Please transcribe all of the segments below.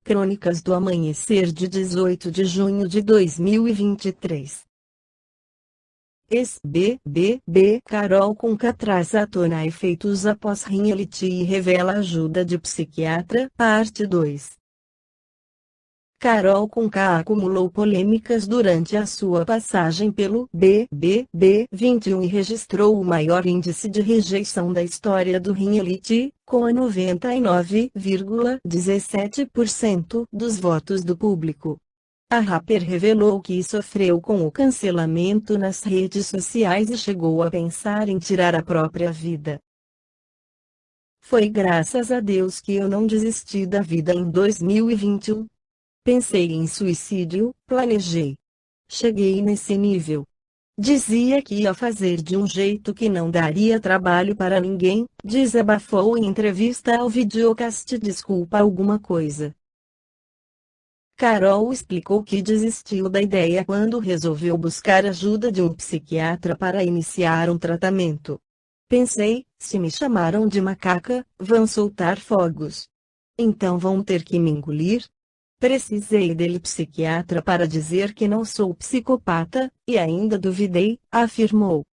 Crônicas do Amanhecer de 18 de junho de 2023. Ex-BBB Carol Conká traz à tona efeitos após reality e revela ajuda de psiquiatra, parte 2. Carol Conká acumulou polêmicas durante a sua passagem pelo BBB 21 e registrou o maior índice de rejeição da história do reality, com 99,17% dos votos do público. A rapper revelou que sofreu com o cancelamento nas redes sociais e chegou a pensar em tirar a própria vida. Foi graças a Deus que eu não desisti da vida em 2021. Pensei em suicídio, planejei. Cheguei nesse nível. Dizia que ia fazer de um jeito que não daria trabalho para ninguém, desabafou em entrevista ao videocast Desculpa Alguma Coisa. Carol explicou que desistiu da ideia quando resolveu buscar ajuda de um psiquiatra para iniciar um tratamento. Pensei, se me chamaram de macaca, vão soltar fogos. Então vão ter que me engolir? Precisei dele psiquiatra para dizer que não sou psicopata, e ainda duvidei, afirmou.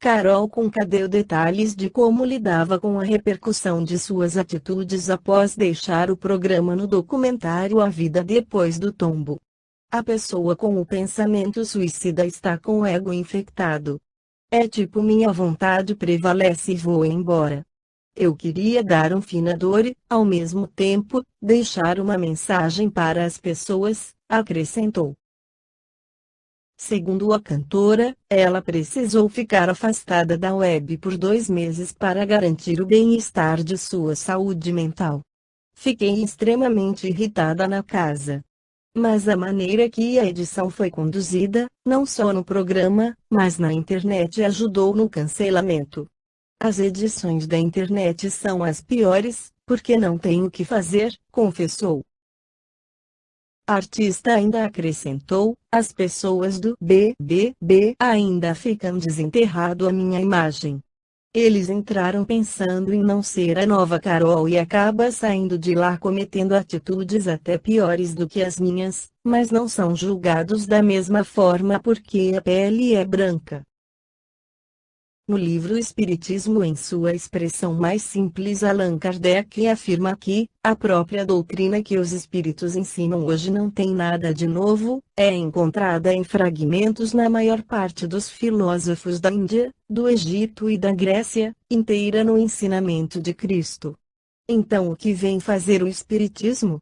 Carol Conká deu detalhes de como lidava com a repercussão de suas atitudes após deixar o programa no documentário A Vida Depois do Tombo. A pessoa com o pensamento suicida está com o ego infectado. É tipo minha vontade prevalece e vou embora. Eu queria dar um fim à dor e, ao mesmo tempo, deixar uma mensagem para as pessoas, acrescentou. Segundo a cantora, ela precisou ficar afastada da web por 2 meses para garantir o bem-estar de sua saúde mental. Fiquei extremamente irritada na casa. Mas a maneira que a edição foi conduzida, não só no programa, mas na internet ajudou no cancelamento. As edições da internet são as piores, porque não tenho o que fazer, confessou. A artista ainda acrescentou, as pessoas do BBB ainda ficam desenterrado a minha imagem. Eles entraram pensando em não ser a nova Carol e acaba saindo de lá cometendo atitudes até piores do que as minhas, mas não são julgados da mesma forma porque a pele é branca. No livro Espiritismo em sua expressão mais simples, Allan Kardec afirma que, a própria doutrina que os espíritos ensinam hoje não tem nada de novo, é encontrada em fragmentos na maior parte dos filósofos da Índia, do Egito e da Grécia, inteira no ensinamento de Cristo. Então o que vem fazer o Espiritismo?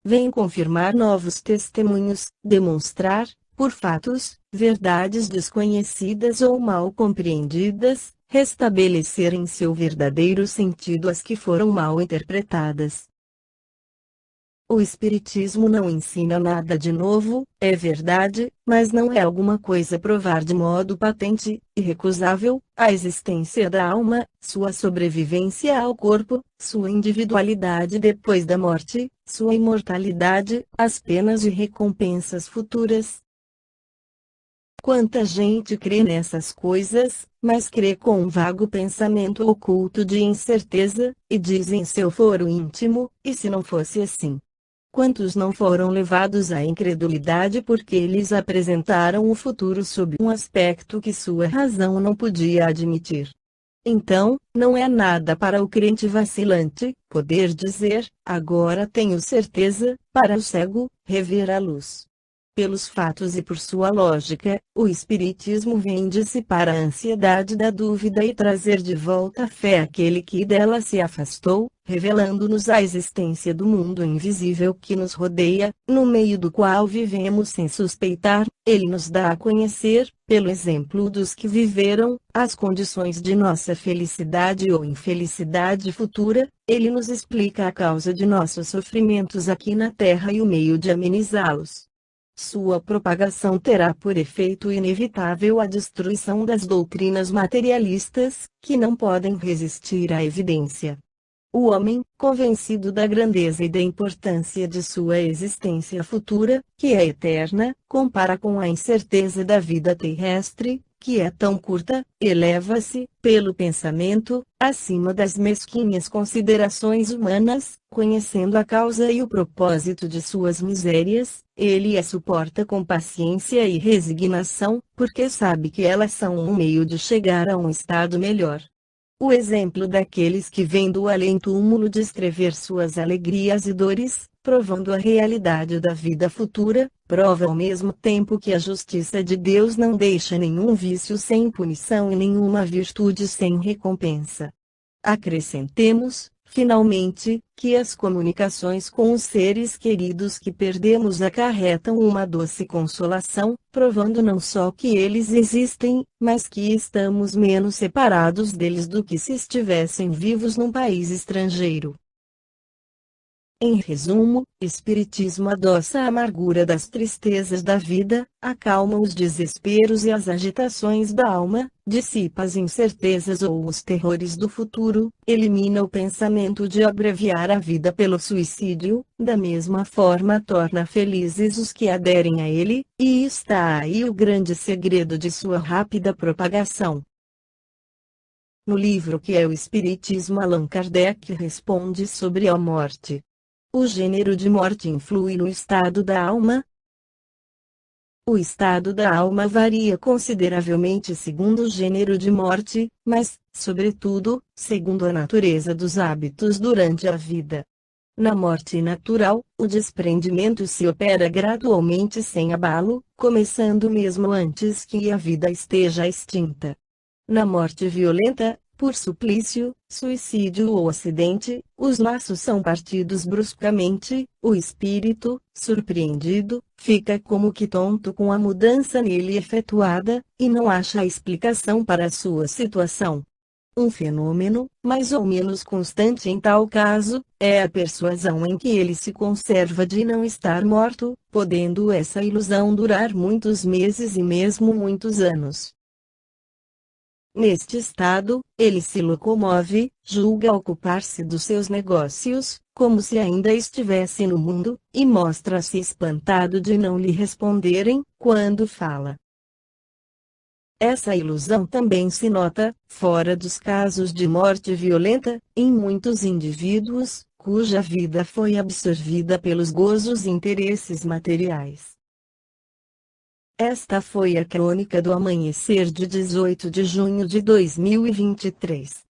Vem confirmar novos testemunhos, demonstrar, por fatos, verdades desconhecidas ou mal compreendidas, restabelecer em seu verdadeiro sentido as que foram mal interpretadas. O Espiritismo não ensina nada de novo, é verdade, mas não é alguma coisa provar de modo patente, irrecusável, a existência da alma, sua sobrevivência ao corpo, sua individualidade depois da morte, sua imortalidade, as penas e recompensas futuras. Quanta gente crê nessas coisas, mas crê com um vago pensamento oculto de incerteza, e diz em seu foro íntimo, e se não fosse assim? Quantos não foram levados à incredulidade porque eles apresentaram o futuro sob um aspecto que sua razão não podia admitir? Então, não é nada para o crente vacilante, poder dizer, agora tenho certeza, para o cego, rever a luz. Pelos fatos e por sua lógica, o Espiritismo vem dissipar a ansiedade da dúvida e trazer de volta a fé àquele que dela se afastou, revelando-nos a existência do mundo invisível que nos rodeia, no meio do qual vivemos sem suspeitar. Ele nos dá a conhecer, pelo exemplo dos que viveram, as condições de nossa felicidade ou infelicidade futura. Ele nos explica a causa de nossos sofrimentos aqui na Terra e o meio de amenizá-los. Sua propagação terá por efeito inevitável a destruição das doutrinas materialistas, que não podem resistir à evidência. O homem, convencido da grandeza e da importância de sua existência futura, que é eterna, compara com a incerteza da vida terrestre, que é tão curta, eleva-se, pelo pensamento, acima das mesquinhas considerações humanas, conhecendo a causa e o propósito de suas misérias, ele as suporta com paciência e resignação, porque sabe que elas são um meio de chegar a um estado melhor. O exemplo daqueles que vêm do além-túmulo descrever suas alegrias e dores, provando a realidade da vida futura, prova ao mesmo tempo que a justiça de Deus não deixa nenhum vício sem punição e nenhuma virtude sem recompensa. Acrescentemos, finalmente, que as comunicações com os seres queridos que perdemos acarretam uma doce consolação, provando não só que eles existem, mas que estamos menos separados deles do que se estivessem vivos num país estrangeiro. Em resumo, Espiritismo adoça a amargura das tristezas da vida, acalma os desesperos e as agitações da alma, dissipa as incertezas ou os terrores do futuro, elimina o pensamento de abreviar a vida pelo suicídio, da mesma forma torna felizes os que aderem a ele, e está aí o grande segredo de sua rápida propagação. No livro Que é o Espiritismo, Allan Kardec responde sobre a morte. O gênero de morte influi no estado da alma? O estado da alma varia consideravelmente segundo o gênero de morte, mas, sobretudo, segundo a natureza dos hábitos durante a vida. Na morte natural, o desprendimento se opera gradualmente sem abalo, começando mesmo antes que a vida esteja extinta. Na morte violenta, por suplício, suicídio ou acidente, os laços são partidos bruscamente, o espírito, surpreendido, fica como que tonto com a mudança nele efetuada, e não acha explicação para a sua situação. Um fenômeno, mais ou menos constante em tal caso, é a persuasão em que ele se conserva de não estar morto, podendo essa ilusão durar muitos meses e mesmo muitos anos. Neste estado, ele se locomove, julga ocupar-se dos seus negócios, como se ainda estivesse no mundo, e mostra-se espantado de não lhe responderem, quando fala. Essa ilusão também se nota, fora dos casos de morte violenta, em muitos indivíduos, cuja vida foi absorvida pelos gozos e interesses materiais. Esta foi a crônica do amanhecer de 18 de junho de 2023.